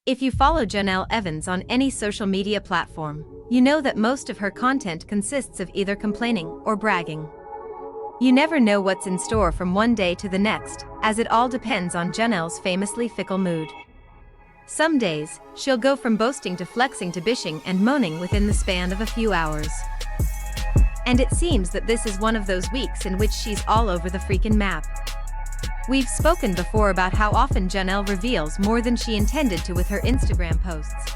If you follow Jenelle Evans on any social media platform, you know that most of her content consists of either complaining or bragging. You never know what's in store from one day to the next, as it all depends on Jenelle's famously fickle mood. Some days, she'll go from boasting to flexing to bishing and moaning within the span of a few hours. And it seems that this is one of those weeks in which she's all over the freaking map. We've spoken before about how often Jenelle reveals more than she intended to with her Instagram posts.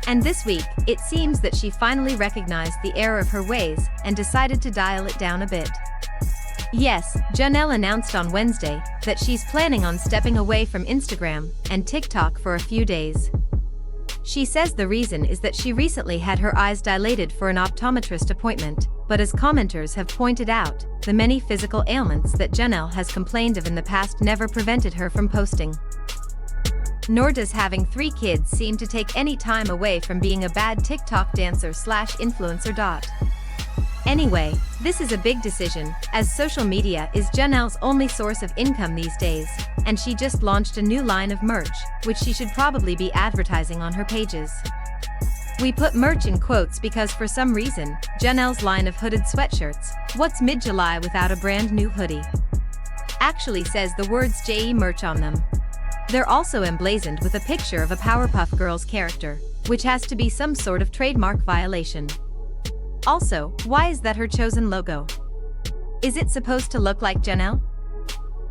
And this week, it seems that she finally recognized the error of her ways and decided to dial it down a bit. Yes, Jenelle announced on Wednesday that she's planning on stepping away from Instagram and TikTok for a few days. She says the reason is that she recently had her eyes dilated for an optometrist appointment, but as commenters have pointed out, the many physical ailments that Jenelle has complained of in the past never prevented her from posting. Nor does having 3 kids seem to take any time away from being a bad TikTok dancer/influencer. Anyway, this is a big decision, as social media is Jenelle's only source of income these days, and she just launched a new line of merch, which she should probably be advertising on her pages. We put merch in quotes because for some reason, Jenelle's line of hooded sweatshirts, "What's mid-July without a brand new hoodie?" actually says the words JE merch on them. They're also emblazoned with a picture of a Powerpuff Girls character, which has to be some sort of trademark violation. Also, why is that her chosen logo? Is it supposed to look like Jenelle?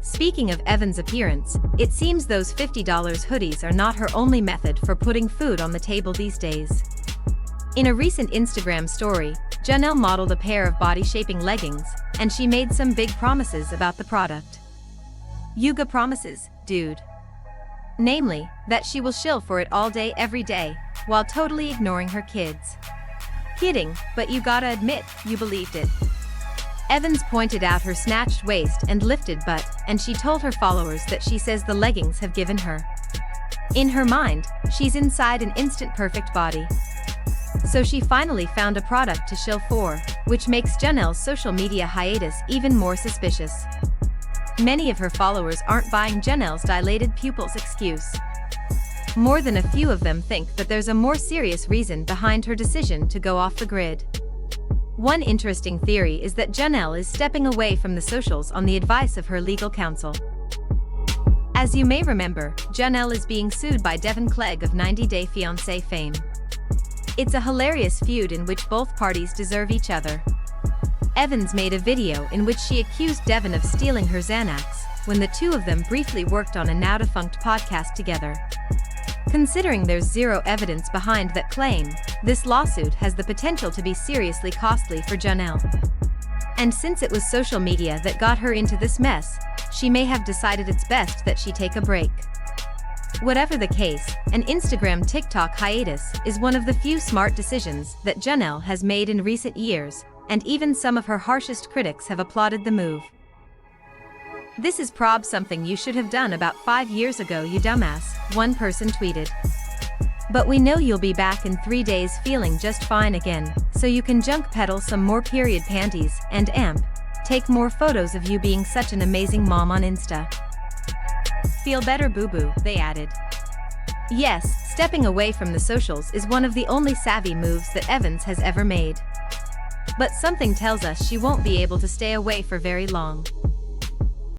Speaking of Evans' appearance, it seems those $50 hoodies are not her only method for putting food on the table these days. In a recent Instagram story, Jenelle modeled a pair of body-shaping leggings, and she made some big promises about the product. Yuga promises, dude. Namely, that she will shill for it all day every day, while totally ignoring her kids. Kidding, but you gotta admit, you believed it. Evans pointed out her snatched waist and lifted butt, and she told her followers that she says the leggings have given her. In her mind, she's inside an instant perfect body. So she finally found a product to shill for, which makes Jenelle's social media hiatus even more suspicious. Many of her followers aren't buying Jenelle's dilated pupils excuse. More than a few of them think that there's a more serious reason behind her decision to go off the grid. One interesting theory is that Jenelle is stepping away from the socials on the advice of her legal counsel. As you may remember, Jenelle is being sued by Devin Clegg of 90 Day Fiancé fame. It's a hilarious feud in which both parties deserve each other. Evans made a video in which she accused Devin of stealing her Xanax when the two of them briefly worked on a now-defunct podcast together. Considering there's zero evidence behind that claim, this lawsuit has the potential to be seriously costly for Jenelle. And since it was social media that got her into this mess, she may have decided it's best that she take a break. Whatever the case, an Instagram TikTok hiatus is one of the few smart decisions that Jenelle has made in recent years, and even some of her harshest critics have applauded the move. "This is prob something you should have done about 5 years ago, you dumbass," one person tweeted. "But we know you'll be back in 3 days feeling just fine again, so you can junk peddle some more period panties and take more photos of you being such an amazing mom on Insta. Feel better, boo-boo," they added. Yes, stepping away from the socials is one of the only savvy moves that Evans has ever made. But something tells us she won't be able to stay away for very long.